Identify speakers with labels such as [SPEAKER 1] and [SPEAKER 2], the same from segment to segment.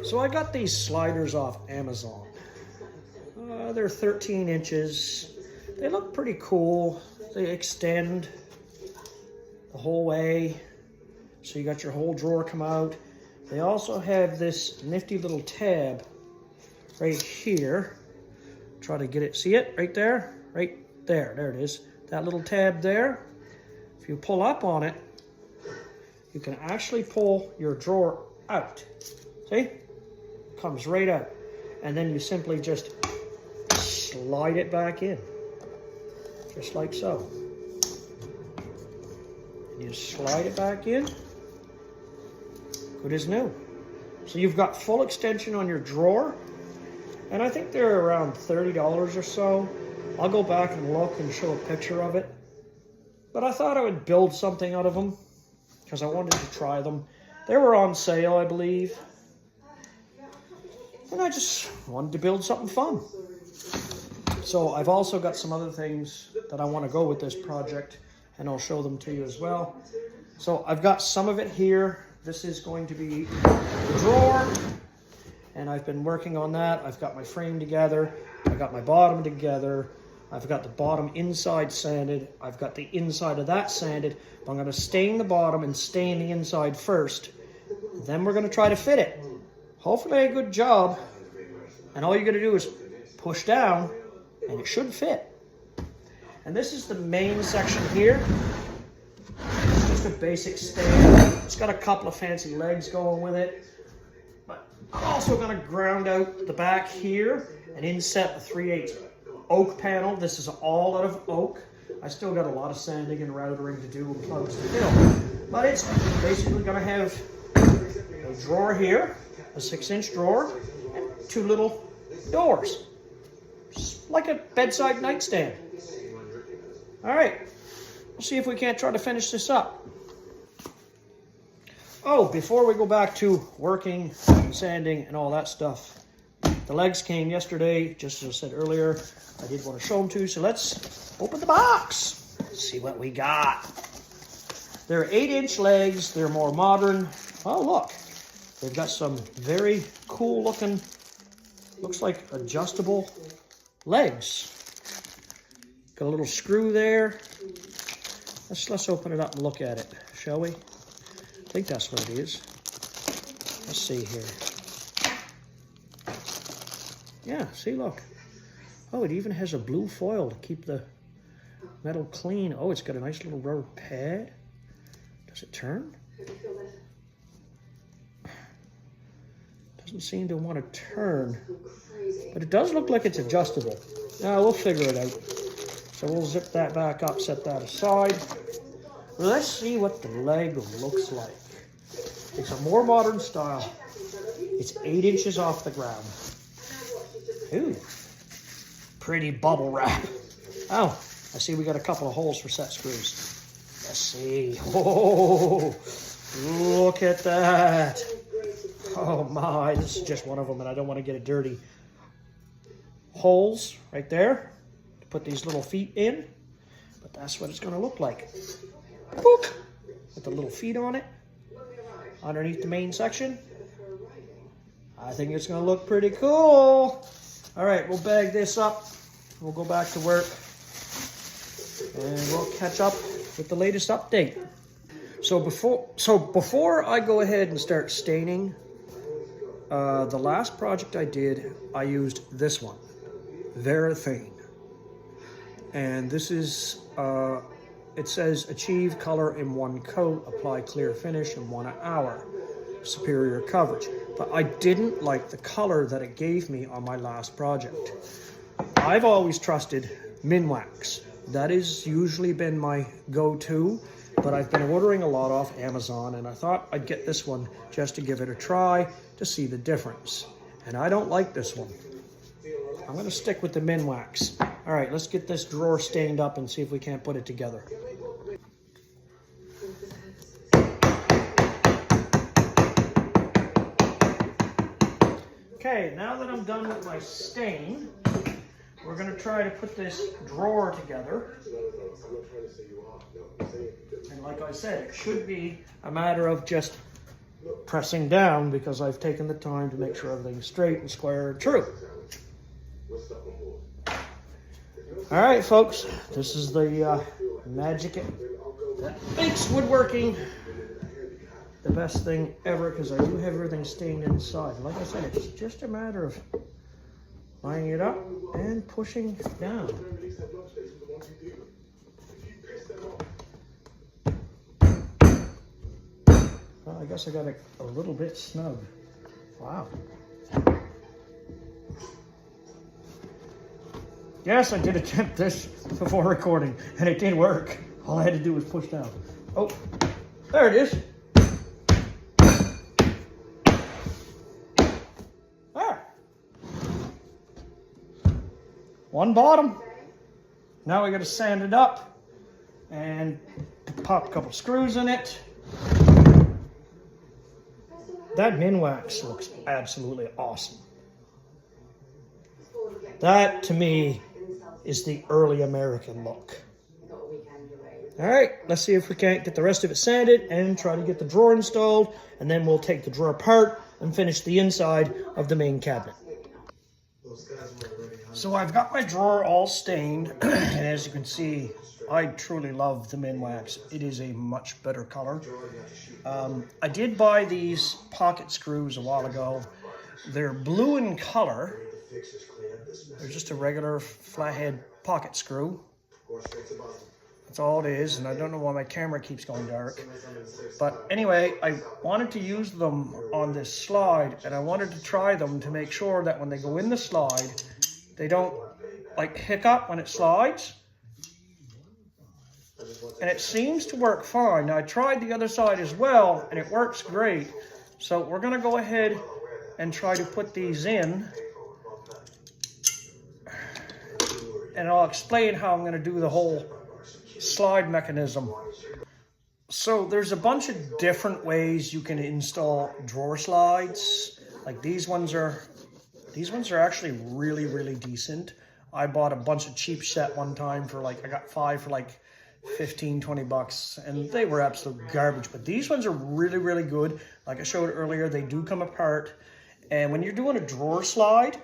[SPEAKER 1] So I got these sliders off Amazon. They're 13 inches. They look pretty cool. They extend the whole way. So you got your whole drawer come out. They also have this nifty little tab right here. Try to get it, see it right there? Right there, there it is. That little tab there. If you pull up on it, you can actually pull your drawer out. See? Comes right out. And then you simply just slide it back in. Just like so. And you slide it back in. Good as new. So you've got full extension on your drawer. And I think they're around $30 or so. I'll go back and look and show a picture of it. But I thought I would build something out of them because I wanted to try them. They were on sale, I believe. And I just wanted to build something fun. So I've also got some other things that I want to go with this project, and I'll show them to you as well. So I've got some of it here. This is going to be the drawer, and I've been working on that. I've got my frame together. I've got my bottom together. I've got the bottom inside sanded. I've got the inside of that sanded. But I'm going to stain the bottom and stain the inside first. Then we're going to try to fit it. Hopefully a good job. And all you're going to do is push down, and it should fit. And this is the main section here. It's just a basic stand. It's got a couple of fancy legs going with it. But I'm also going to ground out the back here and inset the 3/8 oak panel. This is all out of oak. I still got a lot of sanding and routering to do and plugs to fill. But it's basically going to have a drawer here, a 6-inch drawer, and 2 little doors. Just like a bedside nightstand. All right, we'll see if we can't try to finish this up. Oh, before we go back to working and sanding and all that stuff, the legs came yesterday, just as I said earlier. I did want to show them to you, so let's open the box. See what we got. They're 8-inch legs. They're more modern. Oh, look. They've got some very cool looking, looks like adjustable legs. Got a little screw there. Let's open it up and look at it, shall we? I think that's what it is. Let's see here. Yeah, see, look. Oh, it even has a blue foil to keep the metal clean. Oh, it's got a nice little rubber pad. Does it turn? Doesn't seem to want to turn. But it does look like it's adjustable. Now, we'll figure it out. So we'll zip that back up, set that aside. Let's see what the leg looks like. It's a more modern style. It's 8 inches off the ground. Ooh, pretty bubble wrap. Oh, I see we got a couple of holes for set screws. Let's see. Oh, look at that. Oh my, this is just one of them and I don't want to get it dirty. Holes right there to put these little feet in. But that's what it's going to look like. Boop, with the little feet on it. Underneath the main section. I think it's going to look pretty cool. All right, we'll bag this up. We'll go back to work. And we'll catch up with the latest update. So before I go ahead and start staining, the last project I did, I used this one, Varathane. And this is, it says achieve color in 1 coat, apply clear finish in 1 hour, superior coverage. But I didn't like the color that it gave me on my last project. I've always trusted Minwax. That has usually been my go-to, but I've been ordering a lot off Amazon, and I thought I'd get this one just to give it a try to see the difference. And I don't like this one. I'm going to stick with the Minwax. All right, let's get this drawer stained up and see if we can't put it together. Okay, now that I'm done with my stain, we're going to try to put this drawer together. And like I said, it should be a matter of just pressing down because I've taken the time to make sure everything's straight and square and true. All right, folks, this is the magic that makes woodworking the best thing ever, because I do have everything stained inside. Like I said, it's just a matter of lining it up and pushing down. Well, I guess I got it a little bit snug. Wow. Yes, I did attempt this before recording, and it did work. All I had to do was push down. Oh, there it is. There. One bottom. Now we got to sand it up and pop a couple screws in it. That Minwax looks absolutely awesome. That, to me, is the early American look. All right, let's see if we can't get the rest of it sanded and try to get the drawer installed, and then we'll take the drawer apart and finish the inside of the main cabinet. So I've got my drawer all stained, and as you can see, I truly love the Minwax. It is a much better color. I did buy these pocket screws a while ago. They're blue in color. They're just a regular flathead pocket screw. That's all it is, and I don't know why my camera keeps going dark. But anyway, I wanted to use them on this slide, and I wanted to try them to make sure that when they go in the slide, they don't like hiccup when it slides. And it seems to work fine. Now, I tried the other side as well, and it works great. So we're going to go ahead and try to put these in. And I'll explain how I'm going to do the whole slide mechanism. So there's a bunch of different ways you can install drawer slides. Like these ones are actually really, really decent. I bought a bunch of cheap set one time for like, I got 5 for like 15, 20 bucks, and they were absolute garbage. But these ones are really, really good. Like I showed earlier, they do come apart. And when you're doing a drawer slide,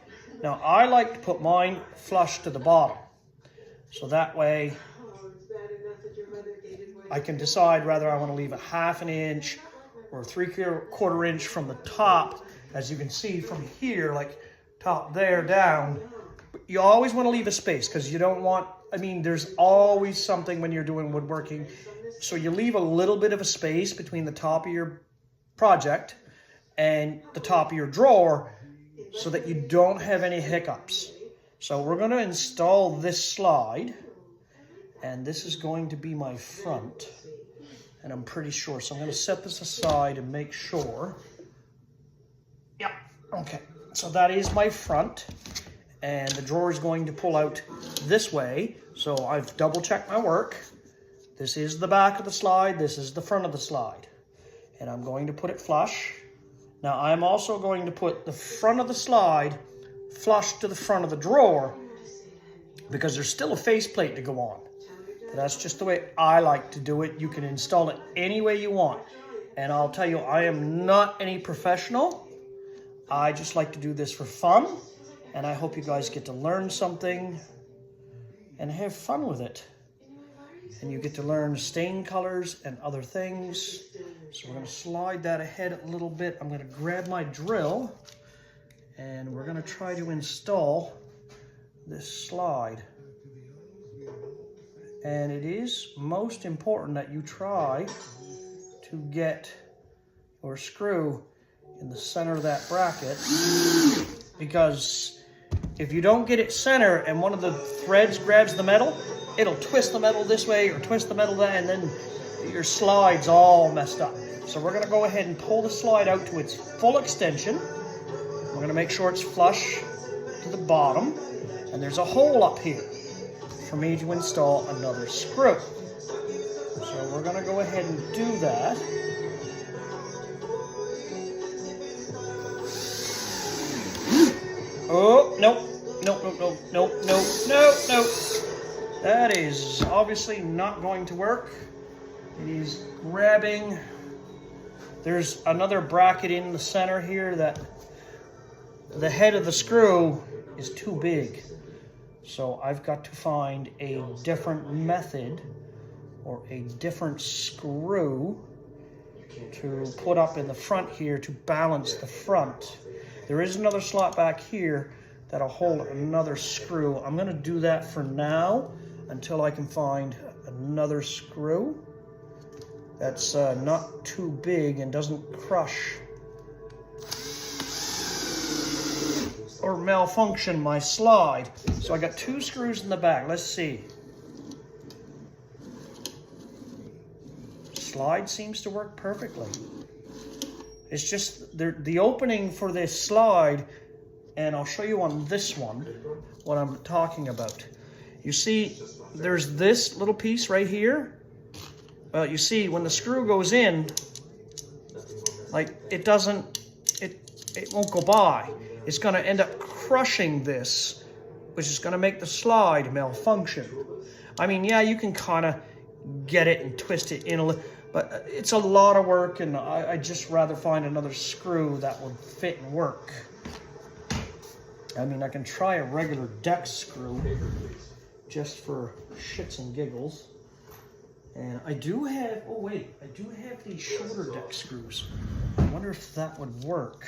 [SPEAKER 1] now I like to put mine flush to the bottom. So that way I can decide whether I want to leave a 1/2 inch or 3/4 inch from the top. As you can see from here, like top there down, you always want to leave a space because you don't want, I mean, there's always something when you're doing woodworking. So you leave a little bit of a space between the top of your project and the top of your drawer so that you don't have any hiccups. So we're going to install this slide, and this is going to be my front, and I'm pretty sure. So I'm going to set this aside and make sure. Yep, okay. So that is my front, and the drawer is going to pull out this way. So I've double checked my work. This is the back of the slide. This is the front of the slide, and I'm going to put it flush. Now I'm also going to put the front of the slide flush to the front of the drawer because there's still a faceplate to go on. But that's just the way I like to do it. You can install it any way you want. And I'll tell you, I am not any professional. I just like to do this for fun. And I hope you guys get to learn something and have fun with it. And you get to learn stain colors and other things. So we're going to slide that ahead a little bit. I'm going to grab my drill, and we're going to try to install this slide. And it is most important that you try to get your screw in the center of that bracket, because if you don't get it center and one of the threads grabs the metal, it'll twist the metal this way or twist the metal that, and then your slide's all messed up. So we're going to go ahead and pull the slide out to its full extension. We're going to make sure it's flush to the bottom, and there's a hole up here for me to install another screw. So we're going to go ahead and do that. Oh, nope, nope, nope, nope, nope, nope, nope, nope. That is obviously not going to work. It is grabbing there's another bracket in the center here that the head of the screw is too big. So I've got to find a different method or a different screw to put up in the front here to balance the front. There is another slot back here that'll hold another screw. I'm gonna do that for now until I can find another screw that's not too big and doesn't crush or malfunction my slide. So I got 2 screws in the back. Let's see. Slide seems to work perfectly. It's just the opening for this slide, and I'll show you on this one what I'm talking about. You see, there's this little piece right here. Well, you see, when the screw goes in, like it won't go by. It's going to end up crushing this, which is going to make the slide malfunction. I mean, yeah, you can kind of get it and twist it in a little, but it's a lot of work, and I'd just rather find another screw that would fit and work. I mean, I can try a regular deck screw just for shits and giggles. And I do have, oh wait, I do have these shorter deck screws. I wonder if that would work.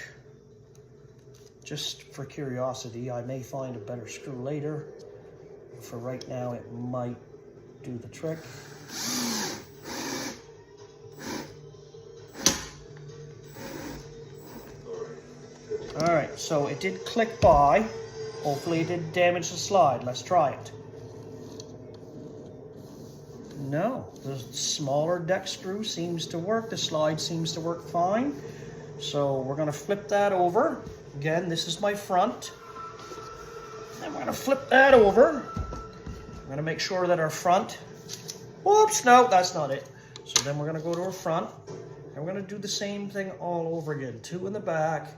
[SPEAKER 1] Just for curiosity, I may find a better screw later. For right now, it might do the trick. All right, so it did click by. Hopefully it didn't damage the slide. Let's try it. No, the smaller deck screw seems to work. The slide seems to work fine. So we're gonna flip that over. Again, this is my front. And we're gonna flip that over. We're gonna make sure that our front, whoops, no, that's not it. So then we're gonna go to our front, and we're gonna do the same thing all over again. 2 in the back,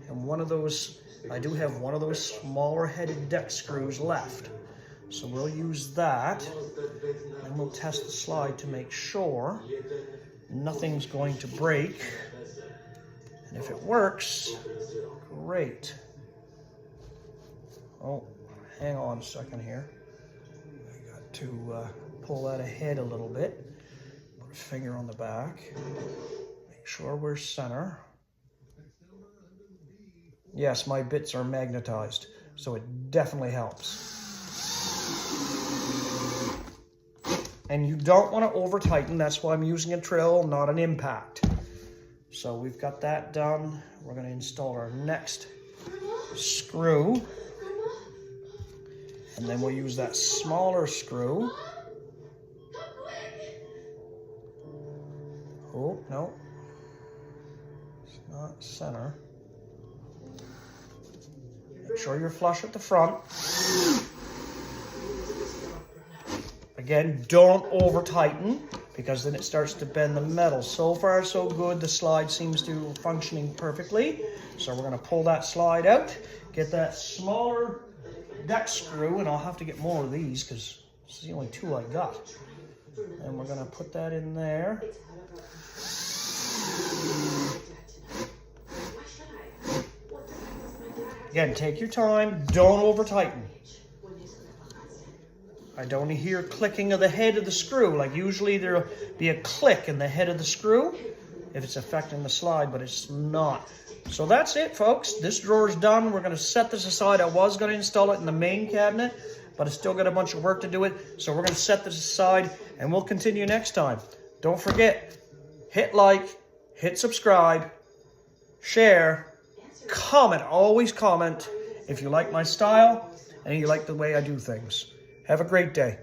[SPEAKER 1] and one of those, I do have one of those smaller headed deck screws left. So we'll use that, and we'll test the slide to make sure nothing's going to break. And if it works, great. Oh, hang on a second here. I got to pull that ahead a little bit. Put a finger on the back. Make sure we're center. Yes, my bits are magnetized, so it definitely helps. And you don't want to over tighten. That's why I'm using a drill, not an impact. So we've got that done. We're going to install our next screw. And then we'll use that smaller screw. Oh, no. It's not center. Make sure you're flush at the front. Again, don't over tighten, because then it starts to bend the metal. So far, so good. The slide seems to be functioning perfectly. So we're going to pull that slide out, get that smaller deck screw, and I'll have to get more of these because this is the only 2 I got. And we're going to put that in there. Again, take your time. Don't over tighten. I don't hear clicking of the head of the screw. Like usually there'll be a click in the head of the screw if it's affecting the slide, but it's not. So that's it, folks. This drawer is done. We're going to set this aside. I was going to install it in the main cabinet, but I still got a bunch of work to do it. So we're going to set this aside, and we'll continue next time. Don't forget, hit like, hit subscribe, share, comment. Always comment if you like my style and you like the way I do things. Have a great day.